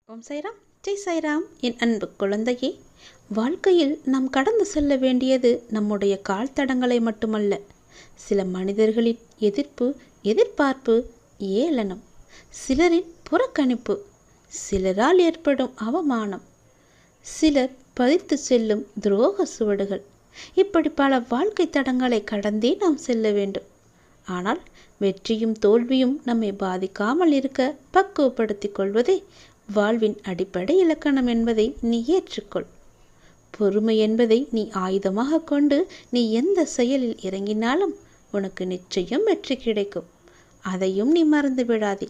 ஓம் சாய்ராம், ஜெய் சாய்ராம். என் அன்பு குழந்தையே, வாழ்க்கையில் நாம் கடந்து செல்ல வேண்டியது நம்முடைய கால் தடங்களை மட்டுமல்ல. சில மனிதர்களின் எதிர்ப்பு, எதிர்பார்ப்பு, ஏளனம், சிலரின் புறக்கணிப்பு, சிலரால் ஏற்படும் அவமானம், சிலர் பதித்து செல்லும் துரோக சுவடுகள், இப்படி பல வாழ்க்கை தடங்களை கடந்தே நாம் செல்ல வேண்டும். ஆனால் வெற்றியும் தோல்வியும் நம்மை பாதிக்காமல் இருக்க பக்குவப்படுத்திக் கொள்வதே வாழ்வின் அடிப்படை இலக்கணம் என்பதை நீ ஏற்றுக்கொள். பொறுமை என்பதை நீ ஆயுதமாக கொண்டு நீ எந்த செயலில் இறங்கினாலும் உனக்கு நிச்சயம் வெற்றி கிடைக்கும். அதையும் நீ மறந்து விடாதே.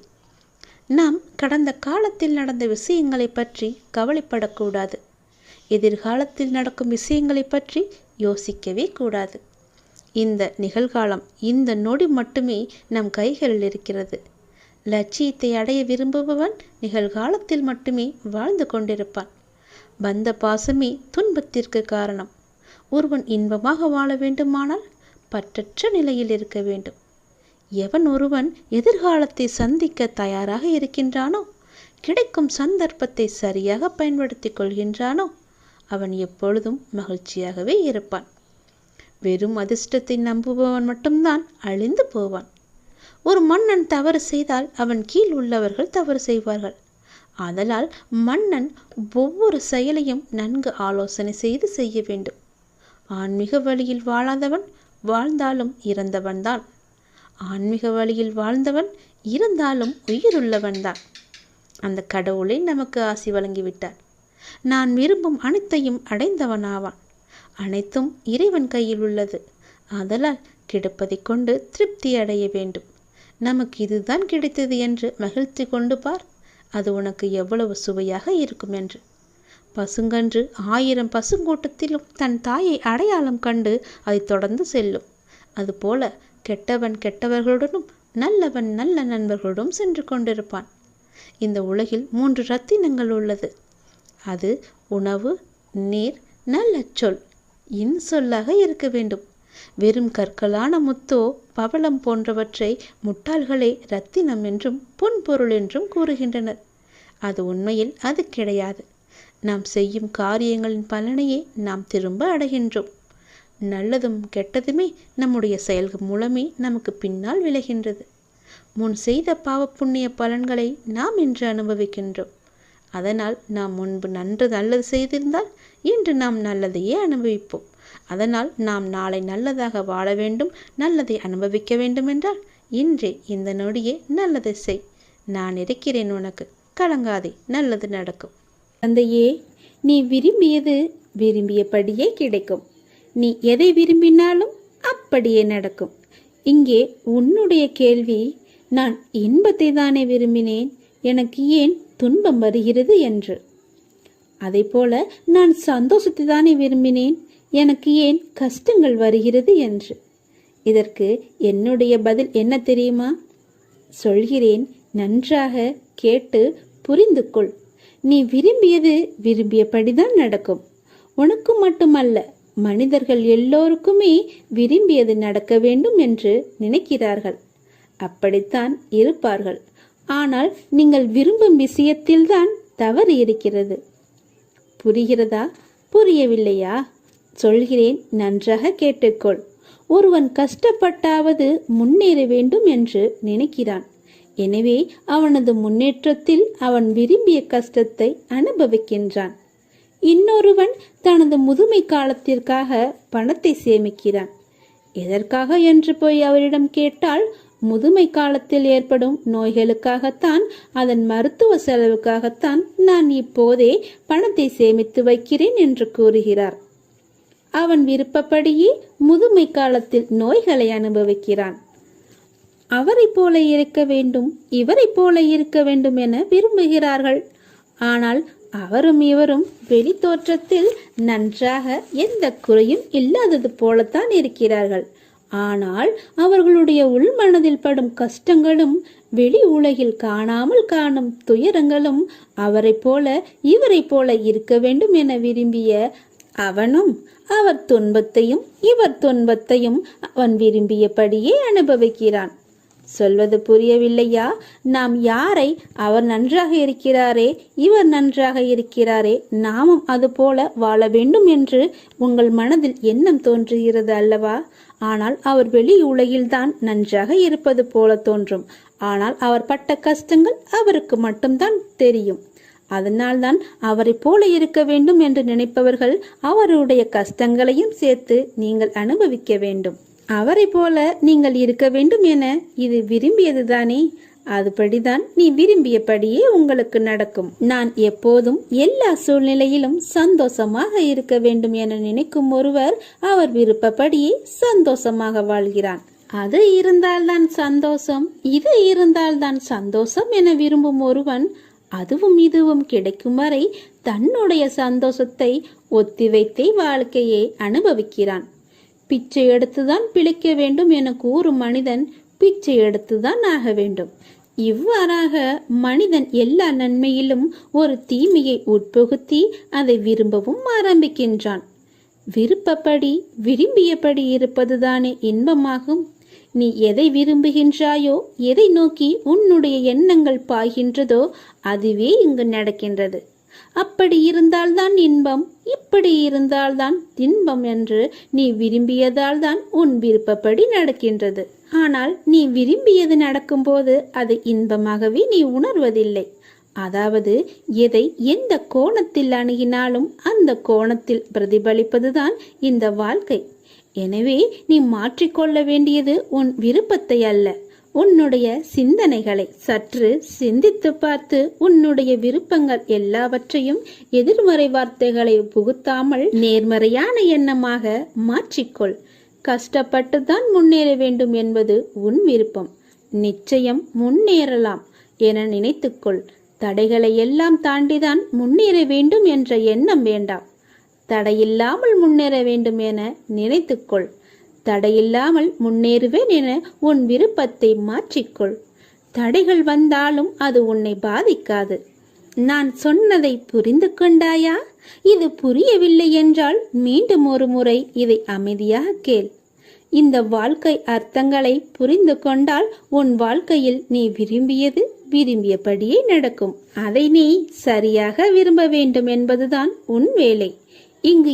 நாம் கடந்த காலத்தில் நடந்த விஷயங்களை பற்றி கவலைப்படக்கூடாது. எதிர்காலத்தில் நடக்கும் விஷயங்களை பற்றி யோசிக்கவே கூடாது. இந்த நிகழ்காலம், இந்த நொடி மட்டுமே நம் கைகளில் இருக்கிறது. லட்சியத்தை அடைய விரும்புபவன் நிகழ்காலத்தில் மட்டுமே வாழ்ந்து கொண்டிருப்பான். பந்த பாசமே துன்பத்திற்கு காரணம். ஒருவன் இன்பமாக வாழ வேண்டுமானால் பற்றற்ற நிலையில் இருக்க வேண்டும். எவன் ஒருவன் எதிர்காலத்தை சந்திக்க தயாராக இருக்கின்றானோ, கிடைக்கும் சந்தர்ப்பத்தை சரியாக பயன்படுத்தி கொள்கின்றானோ, அவன் எப்பொழுதும் மகிழ்ச்சியாகவே இருப்பான். வெறும் அதிர்ஷ்டத்தை நம்புபவன் மட்டும்தான் அழிந்து போவான். ஒரு மன்னன் தவறு செய்தால் அவன் கீழ் உள்ளவர்கள் தவறு செய்வார்கள். ஆதலால் மன்னன் ஒவ்வொரு செயலையும் நன்கு ஆலோசனை செய்து செய்ய வேண்டும். ஆன்மீக வழியில் வாழாதவன் வாழ்ந்தாலும் இறந்தவன்தான். ஆன்மீக வழியில் வாழ்ந்தவன் இருந்தாலும் உயிருள்ளவன்தான். அந்த கடவுளை நமக்கு ஆசி வழங்கிவிட்டார். நான் விரும்பும் அனைத்தையும் அடைந்தவனாவான். அனைத்தும் இறைவன் கையில் உள்ளது. ஆதலால் கிடைப்பதை கொண்டு திருப்தி அடைய வேண்டும். நமக்கு இதுதான் கிடைத்தது என்று மகிழ்ச்சி கொண்டு பார். அது உனக்கு எவ்வளவு சுவையாக இருக்கும் என்று. பசுங்கன்று 1000 பசுங்கூட்டத்திலும் தன் தாயை அடையாளம் கண்டு அதை தொடர்ந்து செல்லும். அதுபோல கெட்டவன் கெட்டவர்களுடனும் நல்லவன் நல்ல நண்பர்களுடன் சென்று கொண்டிருப்பான். இந்த உலகில் 3 ரத்தினங்கள் உள்ளது. அது உணவு, நீர், நல்ல சொல், இன்சொல்லாக இருக்க வேண்டும். வெறும் கற்களான முத்தோ பவளம் போன்றவற்றை முட்டாள்களே ரத்தினம் என்றும் பொன்பொருள் என்றும் கூறுகின்றனர். அது உண்மையில் அது கிடையாது. நாம் செய்யும் காரியங்களின் பலனையே நாம் திரும்ப அடைகின்றோம். நல்லதும் கெட்டதுமே நம்முடைய செயல்கள் மூலமே நமக்கு பின்னால் விளைகின்றது. முன் செய்த பாவ புண்ணிய பலன்களை நாம் இன்று அனுபவிக்கின்றோம். அதனால் நாம் முன்பு நல்லது செய்திருந்தால் இன்று நாம் நல்லதையே அனுபவிப்போம். அதனால் நாம் நாளை நல்லதாக வாழ வேண்டும், நல்லதை அனுபவிக்க வேண்டும் என்றால் இன்றே இந்த நொடியே நல்லதை செய். நான் இருக்கிறேன் உனக்கு, கலங்காதே, நல்லது நடக்கும். தந்தையே, நீ விரும்பியது விரும்பியபடியே கிடைக்கும். நீ எதை விரும்பினாலும் அப்படியே நடக்கும். இங்கே உன்னுடைய கேள்வி, நான் இன்பத்தை தானே விரும்பினேன், எனக்கு ஏன் துன்பம் வருகிறது என்று. அதை போல நான் சந்தோஷத்தை தானே விரும்பினேன், எனக்கு ஏன் கஷ்டங்கள் வருகிறது என்று. இதற்கு என்னுடைய பதில் என்ன தெரியுமா? சொல்கிறேன், நன்றாக கேட்டு புரிந்து கொள். நீ விரும்பியது விரும்பியபடிதான் நடக்கும். உனக்கு மட்டுமல்ல, மனிதர்கள் எல்லோருக்குமே விரும்பியது நடக்க வேண்டும் என்று நினைக்கிறார்கள். அப்படித்தான் இருப்பார்கள். ஆனால் நீங்கள் விரும்பும் விஷயத்தில்தான் தவறு இருக்கிறது. புரிகிறதா? புரியவில்லையா? சொல்கிறேன், நன்றாக கேட்டுக்கொள். ஒருவன் கஷ்டப்பட்டாவது முன்னேற வேண்டும் என்று நினைக்கிறான். எனவே அவனது முன்னேற்றத்தில் அவன் விரும்பிய கஷ்டத்தை அனுபவிக்கின்றான். இன்னொருவன் தனது முதுமை காலத்திற்காக பணத்தை சேமிக்கிறான். எதற்காக என்று போய் அவரிடம் கேட்டால், முதுமை காலத்தில் ஏற்படும் நோய்களுக்காகத்தான், அதன் மருத்துவ செலவுக்காகத்தான் நான் இப்போதே பணத்தை சேமித்து வைக்கிறேன் என்று கூறுகிறார். அவன் விருப்பப்படியே முதுமை காலத்தில் நோய்களை அனுபவிக்கிறான். அவரை போல இருக்க வேண்டும், இவரை போல இருக்க வேண்டும் என விரும்புகிறார்கள். ஆனால் அவரும் இவரும் வெளி தோற்றத்தில் நன்றாக எந்த குறையும் இல்லாதது போலத்தான் இருக்கிறார்கள். ஆனால் அவர்களுடைய உள்மனதில் படும் கஷ்டங்களும் வெளி உலகில் காணாமல் காணும் துயரங்களும் அவரை போல இவரை போல இருக்க வேண்டும் என விரும்பிய அவனும் அவர் துன்பத்தையும் இவர் துன்பத்தையும் அவன் விரும்பியபடியே அனுபவிக்கிறான். சொல்வது புரியவில்லையா? நாம் யாரை அவர் நன்றாக இருக்கிறாரே, இவர் நன்றாக இருக்கிறாரே, நாமும் அதுபோல வாழ வேண்டும் என்று உங்கள் மனதில் எண்ணம் தோன்றுகிறது அல்லவா? ஆனால் அவர் வெளி உலகில்தான் நன்றாக இருப்பது போல தோன்றும். ஆனால் அவர் பட்ட கஷ்டங்கள் அவருக்கு மட்டும்தான் தெரியும். அதனால்தான் அவரை போல இருக்க வேண்டும் என்று நினைப்பவர்கள் அவருடைய கஷ்டங்களையும் சேர்த்து நீங்கள் அனுபவிக்க வேண்டும். அவரை போல நீங்கள் இருக்க வேண்டும் என இது விரும்பியதுதானே? அதுபடிதான் நீ விரும்பியபடியே உங்களுக்கு நடக்கும். நான் எப்போதும் எல்லா சூழ்நிலையிலும் சந்தோஷமாக இருக்க வேண்டும் என நினைக்கும் ஒருவர் அவர் விருப்பப்படியே சந்தோஷமாக வாழ்கிறான். அது இருந்தால்தான் சந்தோஷம், இது இருந்தால்தான் சந்தோஷம் என விரும்பும் ஒருவன் அதுவும் இதுவும் கிடைக்கும் வரை தன்னுடைய சந்தோஷத்தை ஒத்திவைத்தே வாழ்க்கையை அனுபவிக்கிறான். பிச்சை எடுத்துதான் பிழைக்க வேண்டும் என கூறும் மனிதன் பிச்சை எடுத்துதான் ஆக வேண்டும். இவ்வாறாக மனிதன் எல்லா நன்மையிலும் ஒரு தீமையை உட்புகுத்தி அதை விரும்பவும் ஆரம்பிக்கின்றான். விருப்பப்படி விரும்பியபடி இருப்பதுதானே இன்பமாகும். நீ எதை விரும்புகின்றாயோ, எதை நோக்கி உன்னுடைய எண்ணங்கள் பாய்கின்றதோ அதுவே இங்கு நடக்கின்றது. அப்படி இருந்தால்தான் இன்பம், இப்படி இருந்தால்தான் இன்பம் என்று நீ விரும்பியதால் தான் உன் விருப்பப்படி நடக்கின்றது. ஆனால் நீ விரும்பியது நடக்கும்போது அது இன்பமாகவே நீ உணர்வதில்லை. அதாவது எதை எந்த கோணத்தில் அணுகினாலும் அந்த கோணத்தில் பிரதிபலிப்பதுதான் இந்த வாழ்க்கை. எனவே நீ மாற்றிக்கொள்ள வேண்டியது உன் விருப்பத்தை அல்ல, உன்னுடைய சிந்தனைகளை. சற்று சிந்தித்து பார்த்து உன்னுடைய விருப்பங்கள் எல்லாவற்றையும் எதிர்மறை வார்த்தைகளை புகுத்தாமல் நேர்மறையான எண்ணமாக மாற்றிக்கொள். கஷ்டப்பட்டுதான் முன்னேற வேண்டும் என்பது உன் விருப்பம். நிச்சயம் முன்னேறலாம் என நினைத்துக்கொள். தடைகளை எல்லாம் தாண்டிதான் முன்னேற வேண்டும் என்ற எண்ணம் வேண்டாம். தடையில்லாமல் முன்னேற வேண்டும் என நினைத்துக்கொள். தடையில்லாமல் முன்னேறுவேன் என உன் விருப்பத்தை மாற்றிக்கொள். தடைகள் வந்தாலும் அது உன்னை பாதிக்காது. நான் சொன்னதை புரிந்து கொண்டாயா? இது புரியவில்லை என்றால் மீண்டும் ஒரு முறை இதை அமைதியாக கேள். இந்த வாழ்க்கை அர்த்தங்களை புரிந்து கொண்டால் உன் வாழ்க்கையில் நீ விரும்பியது விரும்பியபடியே நடக்கும். அதை நீ சரியாக விரும்ப வேண்டும் என்பதுதான் உன் வேலை இங்கு.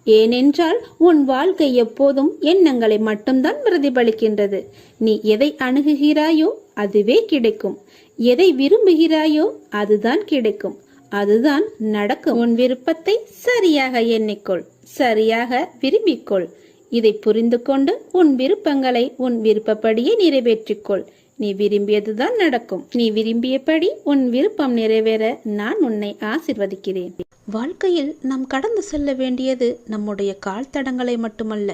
ஏனென்றால் உன் வாழ்க்கை எப்போதும் எண்ணங்களை மட்டும்தான் பிரதிபலிக்கின்றது. நீ எதை அணுகுகிறாயோ அதுவே கிடைக்கும். எதை விரும்புகிறாயோ அதுதான் கிடைக்கும், அதுதான் நடக்கும். உன் விருப்பத்தை சரியாக எண்ணிக்கொள், சரியாக விரும்பிக்கொள். இதை புரிந்து கொண்டு உன் விருப்பங்களை உன் விருப்பப்படியே நிறைவேற்றிக்கொள். நீ விரும்பியதுதான் நடக்கும். நீ விரும்பியபடி உன் விருப்பம் நிறைவேற நான் உன்னை ஆசிர்வதிக்கிறேன். வாழ்க்கையில் நாம் கடந்து செல்ல வேண்டியது நம்முடைய கால் தடங்களை மட்டுமல்ல,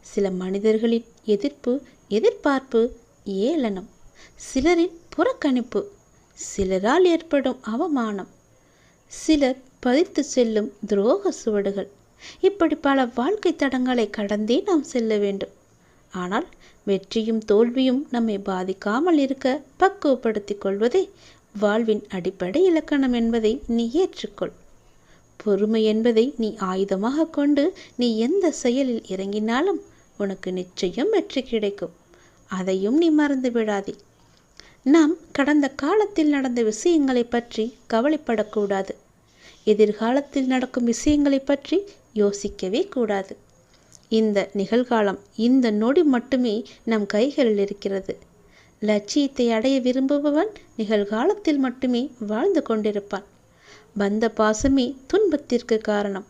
சில மனிதர்களின் எதிர்ப்பு, எதிர்பார்ப்பு, ஏளனம், சிலரின் புறக்கணிப்பு, சிலரால் ஏற்படும் அவமானம், சிலர் பதித்து செல்லும் துரோக சுவடுகள், இப்படி பல வாழ்க்கை தடங்களை கடந்தே நாம் செல்ல வேண்டும். ஆனால் வெற்றியும் தோல்வியும் நம்மை பாதிக்காமல் இருக்க பக்குவப்படுத்திக் கொள்வதே வாழ்வின் அடிப்படை இலக்கணம் என்பதை நீ ஏற்றுக்கொள். பொறுமை என்பதை நீ ஆயுதமாக கொண்டு நீ எந்த செயலில் இறங்கினாலும் உனக்கு நிச்சயம் வெற்றி கிடைக்கும். அதையும் நீ மறந்து விடாதே. நாம் கடந்த காலத்தில் நடந்த விஷயங்களை பற்றி கவலைப்படக்கூடாது. எதிர்காலத்தில் நடக்கும் விஷயங்களை பற்றி யோசிக்கவே கூடாது. இந்த நிகழ்காலம், இந்த நொடி மட்டுமே நம் கைகளில் இருக்கிறது. லட்சியத்தை அடைய விரும்புபவன் நிகழ்காலத்தில் மட்டுமே வாழ்ந்து கொண்டிருப்பான். பந்த பாசமே துன்பத்திற்கு காரணம்.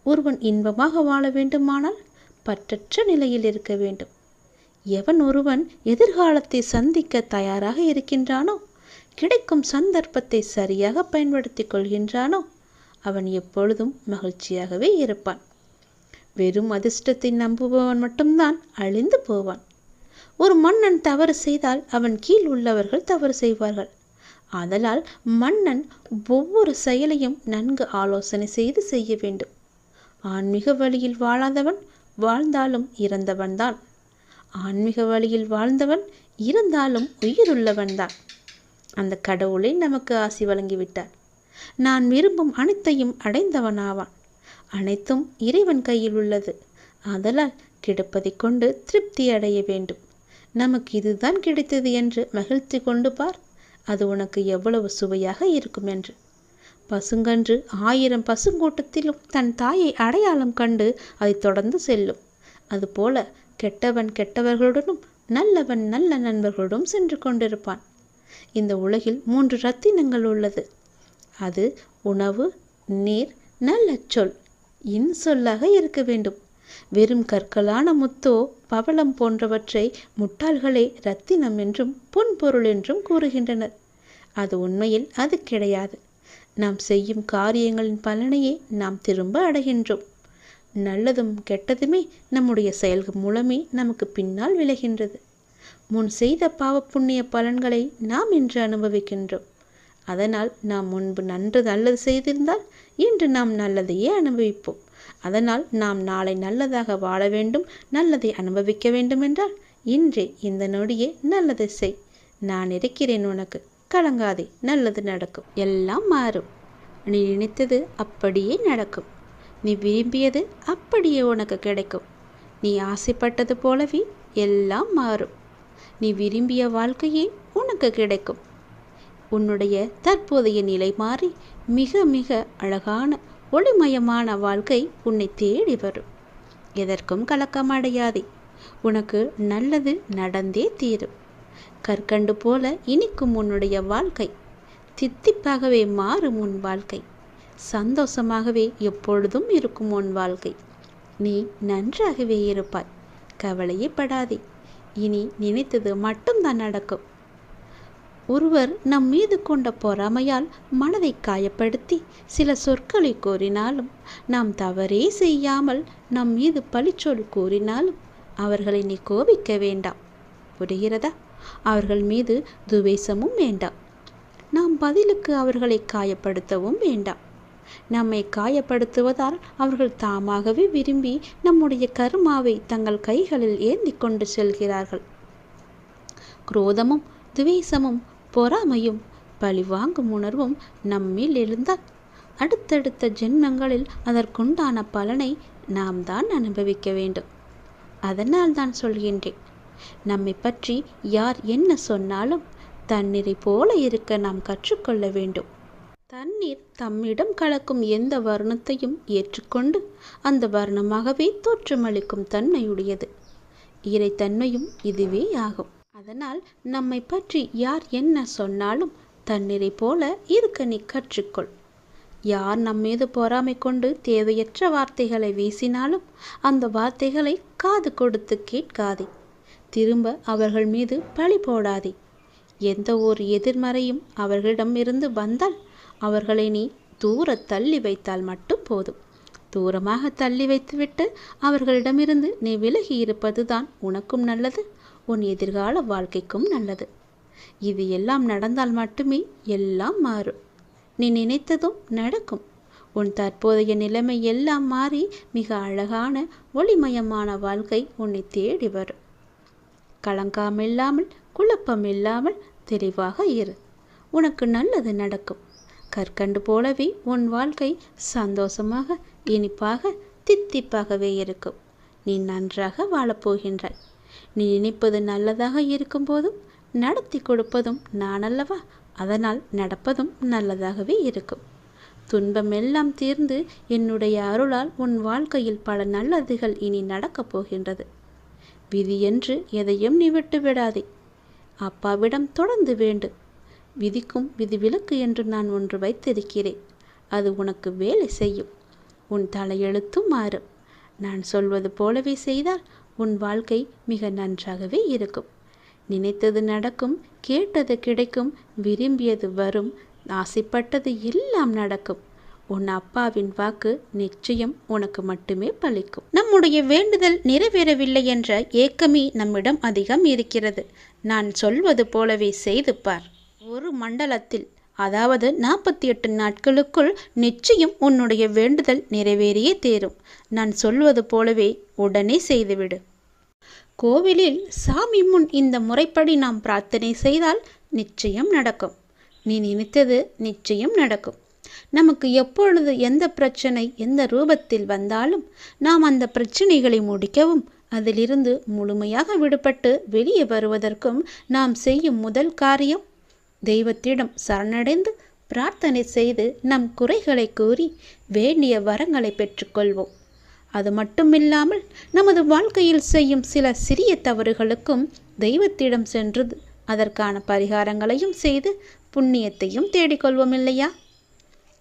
ஒருவன் இன்பமாக வாழ வேண்டுமானால் பற்றற்ற நிலையில் இருக்க வேண்டும். எவன் ஒருவன் எதிர்காலத்தை சந்திக்க தயாராக இருக்கின்றானோ, கிடைக்கும் சந்தர்ப்பத்தை சரியாக பயன்படுத்திக் கொள்கின்றானோ, அவன் எப்பொழுதும் மகிழ்ச்சியாகவே இருப்பான். வெறும் அதிர்ஷ்டத்தை நம்புபவன் மட்டும்தான் அழிந்து போவான். ஒரு மன்னன் தவறு செய்தால் அவன் கீழ் உள்ளவர்கள் தவறு செய்வார்கள். ஆதலால் மன்னன் ஒவ்வொரு செயலையும் நன்கு ஆலோசனை செய்து செய்ய வேண்டும். ஆன்மீக வழியில் வாழாதவன் வாழ்ந்தாலும் இறந்தவன்தான். ஆன்மீக வழியில் வாழ்ந்தவன் இருந்தாலும் உயிருள்ளவன்தான். அந்த கடவுளை நமக்கு ஆசி வழங்கிவிட்டார். நான் விரும்பும் அனைத்தையும் அடைந்தவனாவான். அனைத்தும் இறைவன் கையில் உள்ளது. ஆதலால் கிடைப்பதை கொண்டு திருப்தி அடைய வேண்டும். நமக்கு இதுதான் கிடைத்தது என்று மகிழ்ச்சி கொண்டு பார். அது உனக்கு எவ்வளவு சுவையாக இருக்கும் என்று. பசுங்கன்று 1000 பசுங்கூட்டத்திலும் தன் தாயை அடையாளம் கண்டு அதை தொடர்ந்து செல்லும். அதுபோல கெட்டவன் கெட்டவர்களுடனும் நல்லவன் நல்ல நண்பர்களுடன் சென்று கொண்டிருப்பான். இந்த உலகில் 3 ரத்தினங்கள் உள்ளது. அது உணவு, நீர், நல்ல சொல், இன்சொல்லாக இருக்க வேண்டும். வெறும் கற்களான முத்தோ பவளம் போன்றவற்றை முட்டாள்களே ரத்தினம் என்றும் பொன்பொருள் என்றும் கூறுகின்றனர். அது உண்மையில் அது கிடையாது. நாம் செய்யும் காரியங்களின் பலனையே நாம் திரும்ப அடைகின்றோம். நல்லதும் கெட்டதுமே நம்முடைய செயல்கள் மூலமே நமக்கு பின்னால் விளைகின்றது. முன் செய்த பாவ புண்ணிய பலன்களை நாம் இன்று அனுபவிக்கின்றோம். அதனால் நாம் முன்பு நல்லது செய்திருந்தால் இன்று நாம் நல்லதையே அனுபவிப்போம். அதனால் நாம் நாளை நல்லதாக வாழ வேண்டும், நல்லதை அனுபவிக்க வேண்டும் என்றால் இன்றே இந்த நொடியே நல்லதை செய். நான் இருக்கிறேன் உனக்கு, கலங்காதே, நல்லது நடக்கும். எல்லாம் மாறும். நீ நினைத்தது அப்படியே நடக்கும். நீ விரும்பியது அப்படியே உனக்கு கிடைக்கும். நீ ஆசைப்பட்டது போலவே எல்லாம் மாறும். நீ விரும்பிய வாழ்க்கையே உனக்கு கிடைக்கும். உன்னுடைய தற்போதைய நிலை மாறி மிக மிக அழகான ஒளிமயமான வாழ்க்கை உன்னை தேடி வரும். எதற்கும் கலக்கமடையாதே. உனக்கு நல்லது நடந்தே தீரும். கற்கண்டு போல இனிக்கும் உன்னுடைய வாழ்க்கை. தித்திப்பாகவே மாறும் உன் வாழ்க்கை. சந்தோஷமாகவே எப்பொழுதும் இருக்கும் உன் வாழ்க்கை. நீ நன்றாகவே இருப்பாய். கவலையே படாதே. இனி நினைத்தது மட்டும்தான் நடக்கும். ஒருவர் நம் மீது கொண்ட பொறாமையால் மனதை காயப்படுத்தி சில சொற்களை கூறினாலும், நாம் தவறே செய்யாமல் நம் மீது பழிச்சொல் கூறினாலும் அவர்களை நீ கோபிக்க வேண்டாம். புரிகிறதா? அவர்கள் மீது துவேஷமும் வேண்டாம். நாம் பதிலுக்கு அவர்களை காயப்படுத்தவும் வேண்டாம். நம்மை காயப்படுத்துவதால் அவர்கள் தாமாகவே விரும்பி நம்முடைய கர்மாவை தங்கள் கைகளில் ஏந்தி கொண்டு செல்கிறார்கள். குரோதமும் துவேஷமும் பொறாமையும் பழிவாங்கும் உணர்வும் நம்மில் எழுந்தால் அடுத்தடுத்த ஜென்மங்களில் அதற்குண்டான பலனை நாம் தான் அனுபவிக்க வேண்டும். அதனால் தான் சொல்கின்றேன், நம்மை பற்றி யார் என்ன சொன்னாலும் தண்ணீரை போல இருக்க நாம் கற்றுக்கொள்ள வேண்டும். தண்ணீர் தம்மிடம் கலக்கும் எந்த வர்ணத்தையும் ஏற்றுக்கொண்டு அந்த வர்ணமாகவே தோற்றமளிக்கும் தன்மையுடையது. இறைத்தன்மையும் இதுவே ஆகும். அதனால் நம்மை பற்றி யார் என்ன சொன்னாலும் தண்ணீரை போல இருக்க நீ கற்றுக்கொள். யார் நம்மீது பொறாமை கொண்டு தேவையற்ற வார்த்தைகளை வீசினாலும் அந்த வார்த்தைகளை காது கொடுத்து கேட்காதே. திரும்ப அவர்கள் மீது பழி போடாதே. எந்த ஒரு எதிர்மறையும் அவர்களிடம் இருந்து வந்தால் அவர்களை நீ தூர தள்ளி வைத்தால் மட்டும் போதும். தூரமாக தள்ளி வைத்துவிட்டு அவர்களிடமிருந்து நீ விலகி இருப்பதுதான் உனக்கும் நல்லது, உன் எதிர்கால வாழ்க்கைக்கும் நல்லது. இது எல்லாம் நடந்தால் மட்டுமே எல்லாம் மாறும். நீ நினைத்ததும் நடக்கும். உன் தற்போதைய நிலைமை எல்லாம் மாறி மிக அழகான ஒளிமயமான வாழ்க்கை உன்னை தேடி வரும். கலங்காமில்லாமல் குழப்பமில்லாமல் தெளிவாக இரு. உனக்கு நல்லது நடக்கும். கற்கண்டு போலவே உன் வாழ்க்கை சந்தோஷமாக இனிப்பாக தித்திப்பாகவே இருக்கும். நீ நன்றாக வாழப்போகின்றாய். நீ நினைப்பது நல்லதாக இருக்கும்போதும் நடத்தி கொடுப்பதும் நான் அல்லவா? அதனால் நடப்பதும் நல்லதாகவே இருக்கும். துன்பம் எல்லாம் தீர்ந்து என்னுடைய அருளால் உன் வாழ்க்கையில் பல நல்லதுகள் இனி நடக்கப் போகின்றது. விதி என்று எதையும் நீ விட்டு விடாதே. அப்பாவிடம் தொடர்ந்து வேண்டு. விதிக்கும் விதிவிலக்கு என்று நான் ஒன்று வைத்திருக்கிறேன். அது உனக்கு வேலை செய்யும். உன் தலையெழுத்தும் மாறும். நான் சொல்வது போலவே செய்தால் உன் வாழ்க்கை மிக நன்றாகவே இருக்கும். நினைத்தது நடக்கும், கேட்டது கிடைக்கும், விரும்பியது வரும், ஆசைப்பட்டது எல்லாம் நடக்கும். உன் அப்பாவின் வாக்கு நிச்சயம் உனக்கு மட்டுமே பலிக்கும். நம்முடைய வேண்டுதல் நிறைவேறவில்லை என்ற ஏக்கமே நம்மிடம் அதிகம் இருக்கிறது. நான் சொல்வது போலவே செய்து பார். ஒரு மண்டலத்தில், அதாவது 48 நாட்களுக்குள் நிச்சயம் உன்னுடைய வேண்டுதல் நிறைவேறியே தேரும். நான் சொல்வது போலவே உடனே செய்துவிடு. கோவிலில் சாமி முன் இந்த முறைப்படி நாம் பிரார்த்தனை செய்தால் நிச்சயம் நடக்கும். நீ நினைத்தது நிச்சயம் நடக்கும். நமக்கு எப்பொழுது எந்த பிரச்சனை எந்த ரூபத்தில் வந்தாலும் நாம் அந்த பிரச்சனைகளை முடிக்கவும் அதிலிருந்து முழுமையாக விடுபட்டு வெளியே வருவதற்கும் நாம் செய்யும் முதல் காரியம் தெய்வத்திடம் சரணடைந்து பிரார்த்தனை செய்து நம் குறைகளை கூறி வேண்டிய வரங்களை பெற்றுக்கொள்வோம். அது மட்டுமில்லாமல் நமது வாழ்க்கையில் செய்யும் சில சிறிய தவறுகளுக்கும் தெய்வத்திடம் சென்று அதற்கான பரிகாரங்களையும் செய்து புண்ணியத்தையும் தேடிக்கொள்வோம் இல்லையா?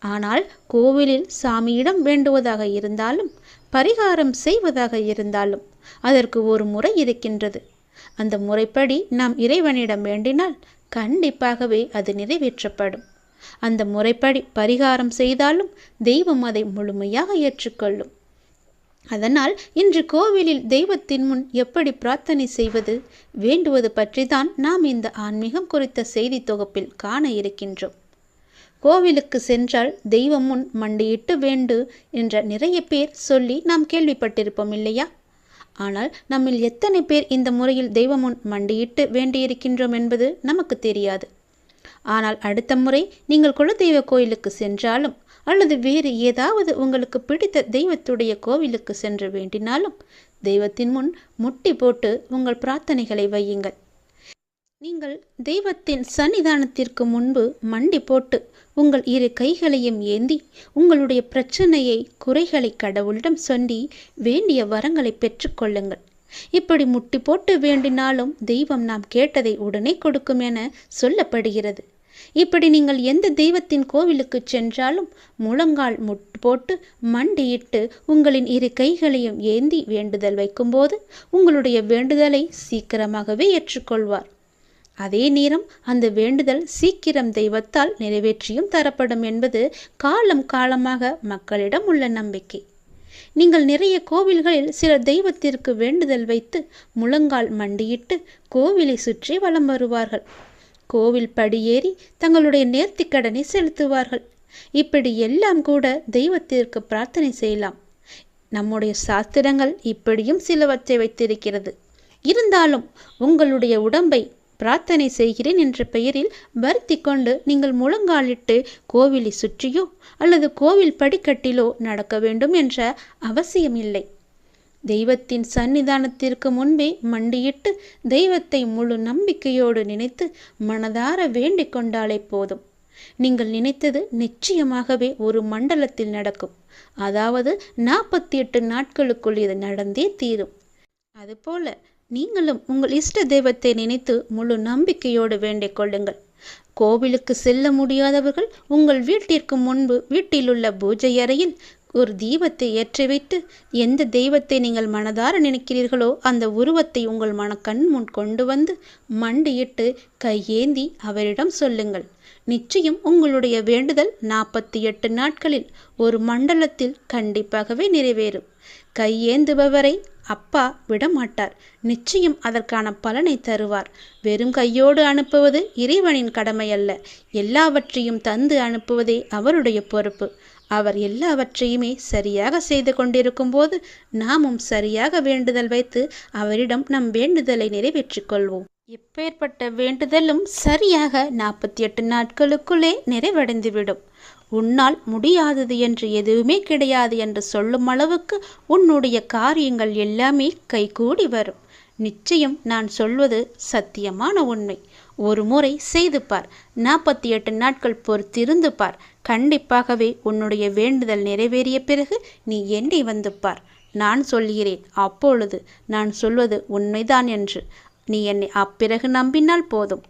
ஆனால் கோவிலில் சாமியிடம் வேண்டுவதாக இருந்தாலும் பரிகாரம் செய்வதாக இருந்தாலும் அதற்கு ஒரு முறை இருக்கின்றது. அந்த முறைப்படி நாம் இறைவனிடம் வேண்டினால் கண்டிப்பாகவே அது நிறைவேற்றப்படும். அந்த முறைப்படி பரிகாரம் செய்தாலும் தெய்வம் அதை முழுமையாக ஏற்றுக்கொள்ளும். அதனால் இன்று கோவிலில் தெய்வத்தின் முன் எப்படி பிரார்த்தனை செய்வது, வேண்டுவது பற்றி தான் நாம் இந்த ஆன்மீகம் குறித்த செய்தி தொகுப்பில் காண இருக்கின்றோம். கோவிலுக்கு சென்றால் தெய்வம் முன் மண்டியிட்டு வேண்டு என்ற நிறைய பேர் சொல்லி நாம் கேள்விப்பட்டிருப்போம் இல்லையா? ஆனால் நம்மில் எத்தனை பேர் இந்த முறையில் தெய்வம் முன் மண்டியிட்டு வேண்டியிருக்கின்றோம் என்பது நமக்கு தெரியாது. ஆனால் அடுத்த முறை நீங்கள் குலதெய்வ கோயிலுக்கு சென்றாலும் அல்லது வேறு ஏதாவது உங்களுக்கு பிடித்த தெய்வத்துடைய கோவிலுக்கு சென்று வேண்டினாலும் தெய்வத்தின் முன் முட்டி போட்டு உங்கள் பிரார்த்தனைகளை வையுங்கள். நீங்கள் தெய்வத்தின் சன்னிதானத்திற்கு முன்பு மண்டி போட்டு உங்கள் இரு கைகளையும் ஏந்தி உங்களுடைய பிரச்சனையை, குறைகளை கடவுளிடம் சொல்லி வேண்டிய வரங்களை பெற்றுக்கொள்ளுங்கள். இப்படி முட்டி போட்டு வேண்டினாலும் தெய்வம் நாம் கேட்டதை உடனே கொடுக்கும் என சொல்லப்படுகிறது. இப்படி நீங்கள் எந்த தெய்வத்தின் கோவிலுக்கு சென்றாலும் முழங்கால் முட்டு போட்டு மண்டியிட்டு உங்களின் இரு கைகளையும் ஏந்தி வேண்டுதல் வைக்கும்போது உங்களுடைய வேண்டுதலை சீக்கிரமாகவே ஏற்றுக்கொள்வார். அதே நேரம் அந்த வேண்டுதல் சீக்கிரம் தெய்வத்தால் நிறைவேற்றியும் தரப்படும் என்பது காலம் காலமாக மக்களிடம் உள்ள நம்பிக்கை. நீங்கள் நிறைய கோவில்களில் சில தெய்வத்திற்கு வேண்டுதல் வைத்து முழங்கால் மண்டியிட்டு கோவிலை சுற்றி வலம் வருவார்கள். கோவில் படியேறி தங்களுடைய நேர்த்திக்கடனை செலுத்துவார்கள். இப்படி எல்லாம் கூட தெய்வத்திற்கு பிரார்த்தனை செய்யலாம். நம்முடைய சாஸ்திரங்கள் இப்படியும் சிலவற்றை வைத்திருக்கிறது. இருந்தாலும் உங்களுடைய உடம்பை பிரார்த்தனை செய்கிறேன் என்ற பெயரில் வருத்தி கொண்டு நீங்கள் முழங்காலிட்டு கோவிலை சுற்றியோ அல்லது கோவில் படிக்கட்டிலோ நடக்க வேண்டும் என்ற அவசியம் இல்லை. தெய்வத்தின் சன்னிதானத்திற்கு முன்பே மண்டியிட்டு தெய்வத்தை முழு நம்பிக்கையோடு நினைத்து மனதார வேண்டிக் கொண்டாலே போதும். நீங்கள் நினைத்தது நிச்சயமாகவே ஒரு மண்டலத்தில் நடக்கும். அதாவது 48 நாட்களுக்குள் இது நடந்தே தீரும். அதுபோல நீங்களும் உங்கள் இஷ்ட தெய்வத்தை நினைத்து முழு நம்பிக்கையோடு வேண்டிக் கொள்ளுங்கள். கோவிலுக்கு செல்ல முடியாதவர்கள் உங்கள் வீட்டிற்கு முன்பு வீட்டிலுள்ள பூஜை அறையில் ஒரு தீபத்தை ஏற்றி வைத்து எந்த தெய்வத்தை நீங்கள் மனதார நினைக்கிறீர்களோ அந்த உருவத்தை உங்கள் மனக்கண் முன் கொண்டு வந்து மண்டியிட்டு கையேந்தி அவரிடம் சொல்லுங்கள். நிச்சயம் உங்களுடைய வேண்டுதல் 48 நாட்களில் ஒரு மண்டலத்தில் கண்டிப்பாகவே நிறைவேறும். கையேந்துபவரை அப்பா விடமாட்டார். நிச்சயம் அதற்கான பலனை தருவார். வெறும் கையோடு அனுப்புவது இறைவனின் கடமை அல்ல. எல்லாவற்றையும் தந்து அனுப்புவதே அவருடைய பொறுப்பு. அவர் எல்லாவற்றையுமே சரியாக செய்து கொண்டிருக்கும் போது நாமும் சரியாக வேண்டுதல் வைத்து அவரிடம் நம் வேண்டுதலை நிறைவேற்றிக் கொள்வோம். எப்பேற்பட்ட வேண்டுதலும் சரியாக 48 நாட்களுக்குள்ளே நிறைவடைந்துவிடும். உன்னால் முடியாதது என்று எதுவுமே கிடையாது என்று சொல்லும் அளவுக்கு உன்னுடைய காரியங்கள் எல்லாமே கைகூடி வரும். நிச்சயம் நான் சொல்வது சத்தியமான உண்மை. ஒரு முறை செய்து பார். 48 நாட்கள் பொறுத்திருந்து பார். கண்டிப்பாகவே உன்னுடைய வேண்டுதல் நிறைவேறிய பிறகு நீ என்னை வந்து பார். நான் சொல்கிறேன், அப்பொழுது நான் சொல்வது உண்மைதான் என்று நீ என்னை அப்பிறகு நம்பினால் போதும்.